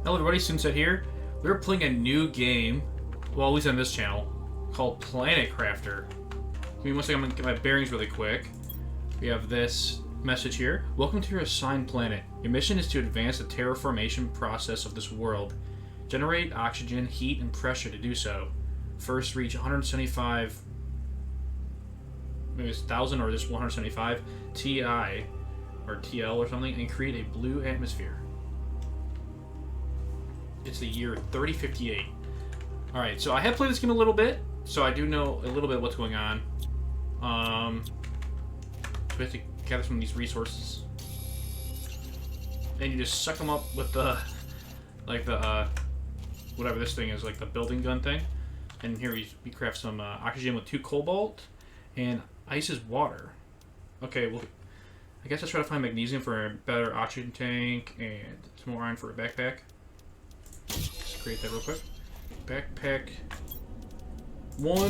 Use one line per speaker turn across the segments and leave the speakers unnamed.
Hello everybody, Suneset here. We're playing a new game, well at least on this channel, called Planet Crafter. Give me one second, I'm gonna get my bearings really quick. We have this message here. Welcome to your assigned planet. Your mission is to advance the terraformation process of this world. Generate oxygen, heat, and pressure to do so. First reach 175, maybe it's 1,000 or just 175 TI or TL or something, and create a blue atmosphere. It's the year 3058. Alright, so I have played this game a little bit, so I do know a little bit what's going on. So we have to gather some of these resources. And you just suck them up with the, whatever this thing is, like the building gun thing. And here we craft some oxygen with 2 cobalt, and ice is water. Okay, well, I guess let's try to find magnesium for a better oxygen tank, and some more iron for a backpack. Let's create that real quick. Backpack 1.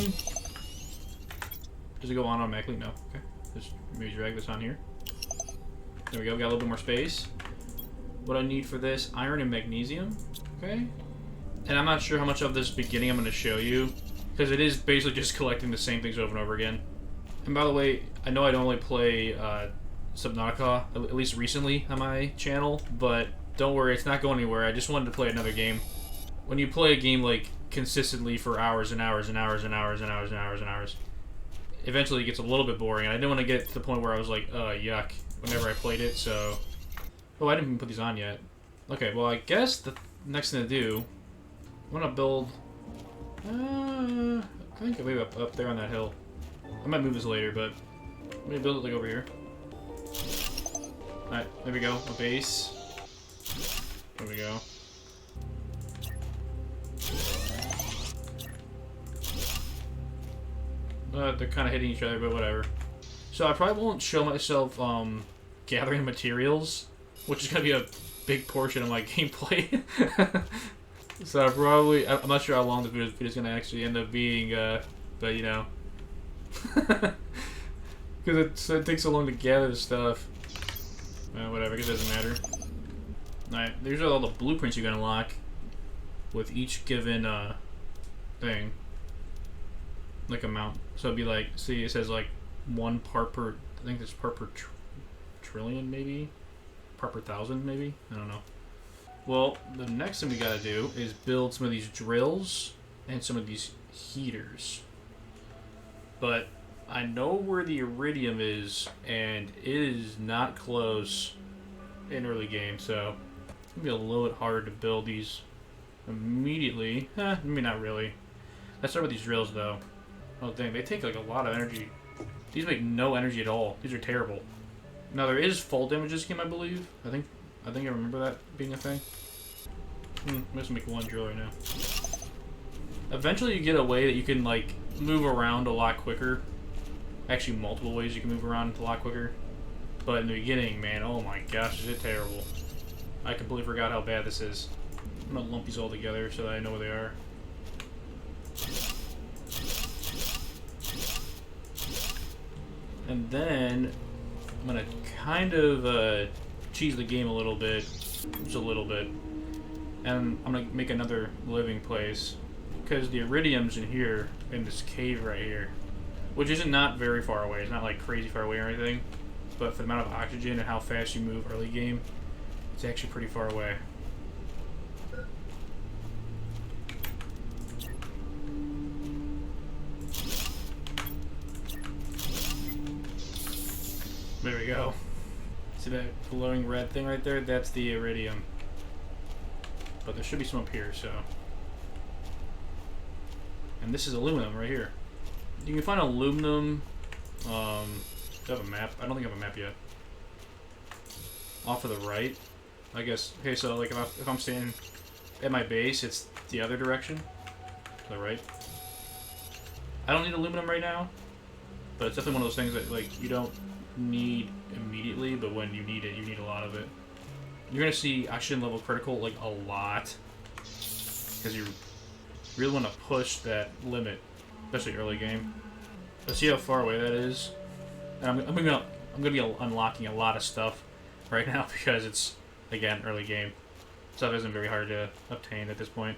Does it go on automatically? No. Okay. Just maybe drag this on here. There we go. We got a little bit more space. What I need for this, iron and magnesium. Okay. And I'm not sure how much of this beginning I'm going to show you, because it is basically just collecting the same things over and over again. And by the way, I know I don't only play Subnautica, at least recently on my channel, but don't worry, it's not going anywhere. I just wanted to play another game. When you play a game like consistently for hours and hours and hours and hours and hours and hours and hours, eventually it gets a little bit boring. And I didn't want to get to the point where I was like, yuck, whenever I played it, so... Oh, I didn't even put these on yet. Okay, well, I guess the next thing to do, I'm gonna build... I think maybe up there on that hill. I might move this later, but I'm gonna build it like over here. Alright, there we go, a base. There we go. They're kind of hitting each other, but whatever. So I probably won't show myself gathering materials, which is going to be a big portion of my gameplay. So I'm not sure how long the video is going to actually end up being, but you know. Because it takes so long to gather the stuff. Whatever, I guess it doesn't matter. Alright, these are all the blueprints you can unlock with each given thing. Like amount. So it'd be like, see, it says like 1 part per, I think it's part per trillion maybe? Part per 1,000 maybe? I don't know. Well, the next thing we gotta do is build some of these drills and some of these heaters. But I know where the iridium is, and it is not close in early game, so it's gonna be a little bit harder to build these immediately. Maybe not really. Let's start with these drills though. Oh dang, they take like a lot of energy. These make no energy at all. These are terrible. Now there is fall damage this game, I believe. I think I remember that being a thing. I'm just gonna make 1 drill right now. Eventually you get a way that you can like move around a lot quicker. Actually multiple ways you can move around a lot quicker. But in the beginning, man, oh my gosh, is it terrible. I completely forgot how bad this is. I'm gonna lump these all together so that I know where they are. And then I'm gonna kind of cheese the game a little bit, just a little bit, and I'm gonna make another living place because the iridium's in here in this cave right here, which isn't not very far away. It's not like crazy far away or anything, but for the amount of oxygen and how fast you move early game, it's actually pretty far away. There we go. See that glowing red thing right there? That's the iridium. But there should be some up here, so. And this is aluminum right here. You can find aluminum. Do I have a map? I don't think I have a map yet. Off to the right, I guess. Okay, so like if I'm standing at my base, it's the other direction. To the right. I don't need aluminum right now, but it's definitely one of those things that like you don't need immediately, but when you need it, you need a lot of it. You're gonna see oxygen level critical like a lot because you really want to push that limit, especially early game. Let's see how far away that is. And I'm gonna be unlocking a lot of stuff right now because it's again early game. Stuff isn't very hard to obtain at this point.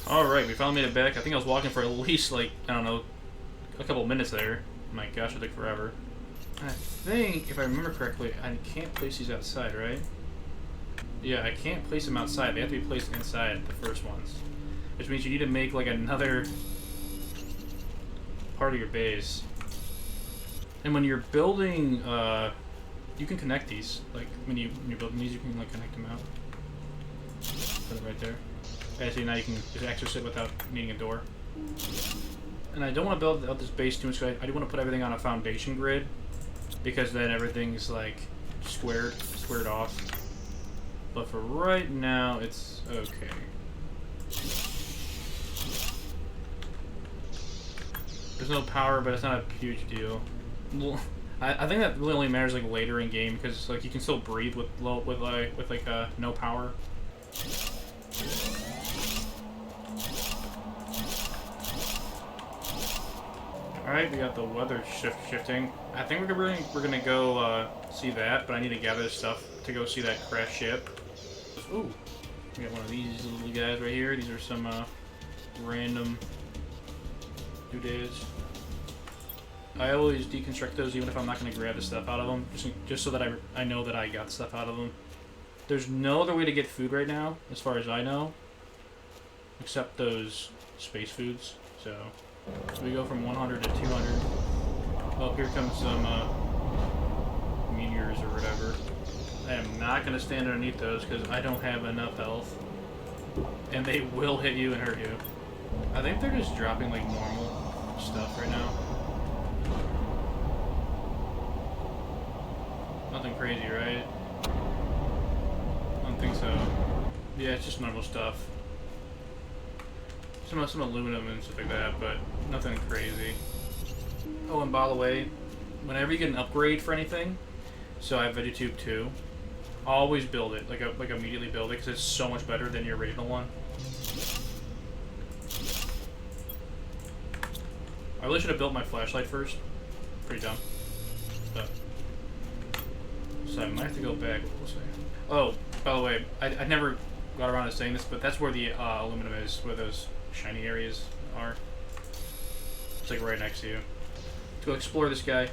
Alright, we finally made it back. I think I was walking for at least, like, I don't know, a couple minutes there. Oh my gosh, it took forever. I think, if I remember correctly, I can't place these outside, right? Yeah, I can't place them outside. They have to be placed inside, the first ones. Which means you need to make, like, another part of your base. And when you're building, you can connect these. Like, when you're building these, you can, like, connect them out. Put it right there. Actually, now you can just access it without needing a door. And I don't want to build out this base too much, because I do want to put everything on a foundation grid, because then everything's like squared off. But for right now, it's okay. There's no power, but it's not a huge deal. Well, I think that really only matters like later in game, because like you can still breathe with no power. Alright, we got the weather shifting. I think we're gonna go see that, but I need to gather stuff to go see that crash ship. Ooh, we got one of these little guys right here. These are some random doodads. I always deconstruct those even if I'm not gonna grab the stuff out of them, just so that I know that I got stuff out of them. There's no other way to get food right now, as far as I know, except those space foods. So we go from 100 to 200. Oh, here comes some meteors or whatever. I am not going to stand underneath those because I don't have enough health. And they will hit you and hurt you. I think they're just dropping like normal stuff right now. Nothing crazy, right? I don't think so. Yeah, it's just normal stuff. Some aluminum and stuff like that, but nothing crazy. Oh, and by the way, whenever you get an upgrade for anything, so I have VeggieTube 2, always build it, like immediately build it, because it's so much better than your original one. I really should have built my flashlight first. Pretty dumb. But, so I might have to go back. We'll see. Oh, by the way, I never got around to saying this, but that's where the aluminum is, where those shiny areas are. It's like right next to you. Let's go explore this guy.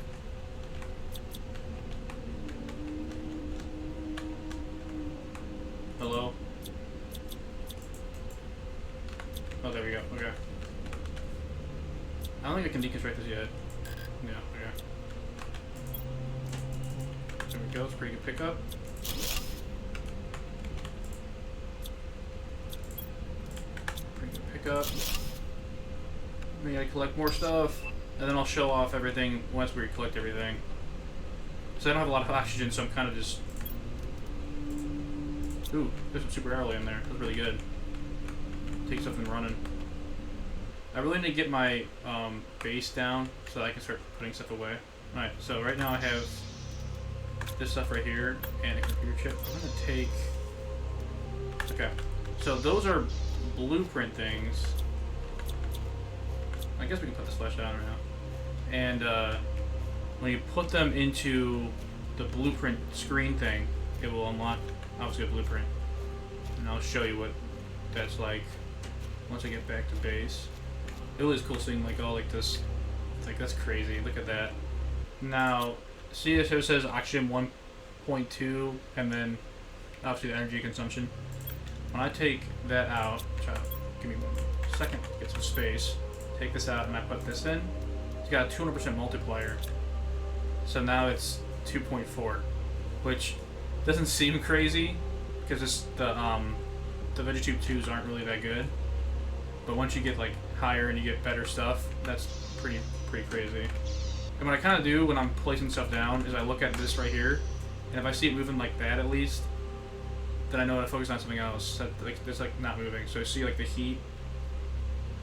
Hello? Oh, there we go. Okay. I don't think I can deconstruct this yet. Yeah, okay. There we go. It's a pretty good pickup. Up. We gotta collect more stuff, and then I'll show off everything once we collect everything. So I don't have a lot of oxygen, so I'm kind of just... Ooh, there's some super early in there. That's really good. Take something running. I really need to get my base down so that I can start putting stuff away. Alright, so right now I have this stuff right here, and a computer chip. I'm gonna take... Okay, so those are blueprint things. I guess we can put this flash down right now. And when you put them into the blueprint screen thing, it will unlock obviously a blueprint. And I'll show you what that's like once I get back to base. It was cool seeing like all like this. Like that's crazy. Look at that. Now, see it says oxygen 1.2 and then obviously the energy consumption. When I take that out, give me 1 second to get some space, take this out and I put this in, it's got a 200% multiplier. So now it's 2.4, which doesn't seem crazy because it's the VeggieTube 2s aren't really that good. But once you get like higher and you get better stuff, that's pretty crazy. And what I kind of do when I'm placing stuff down is I look at this right here, and if I see it moving like that at least, then I know to focus on something else. That like it's like not moving. So I see like the heat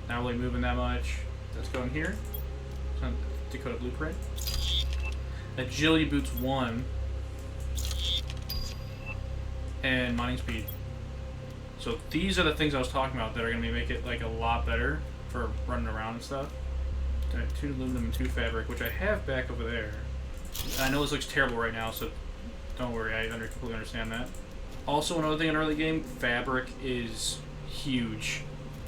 not really moving that much. Let's go in here. It's on Dakota Blueprint. Agility boots 1 and mining speed. So these are the things I was talking about that are gonna make it like a lot better for running around and stuff. 2 aluminum and 2 fabric, which I have back over there. And I know this looks terrible right now, so don't worry. I completely understand that. Also, another thing in early game, fabric is huge.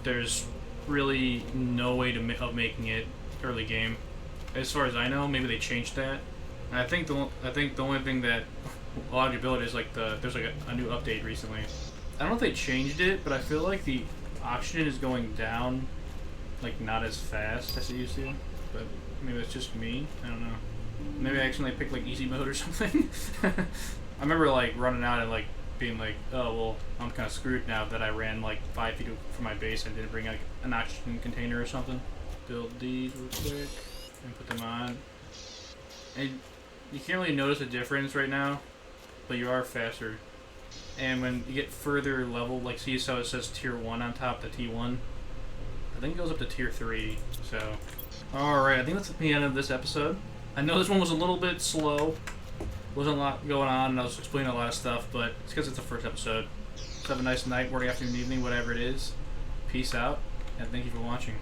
There's really no way of making it early game. As far as I know, maybe they changed that. And I think the only thing that allowed you to build it is like there's like a new update recently. I don't know if they changed it, but I feel like the oxygen is going down, like not as fast as it used to. But maybe it's just me. I don't know. Maybe I accidentally picked like easy mode or something. I remember like running out and like being like, oh well, I'm kind of screwed now that I ran like 5 feet from my base and didn't bring like an oxygen container or something. Build these real quick and put them on. And you can't really notice a difference right now, but you are faster. And when you get further level, like see how it says tier 1 on top, the T1, I think it goes up to tier 3. So, alright, I think that's the end of this episode. I know this one was a little bit slow. Wasn't a lot going on, and I was explaining a lot of stuff, but it's because it's the first episode. So have a nice night, morning, afternoon, evening, whatever it is. Peace out, and thank you for watching.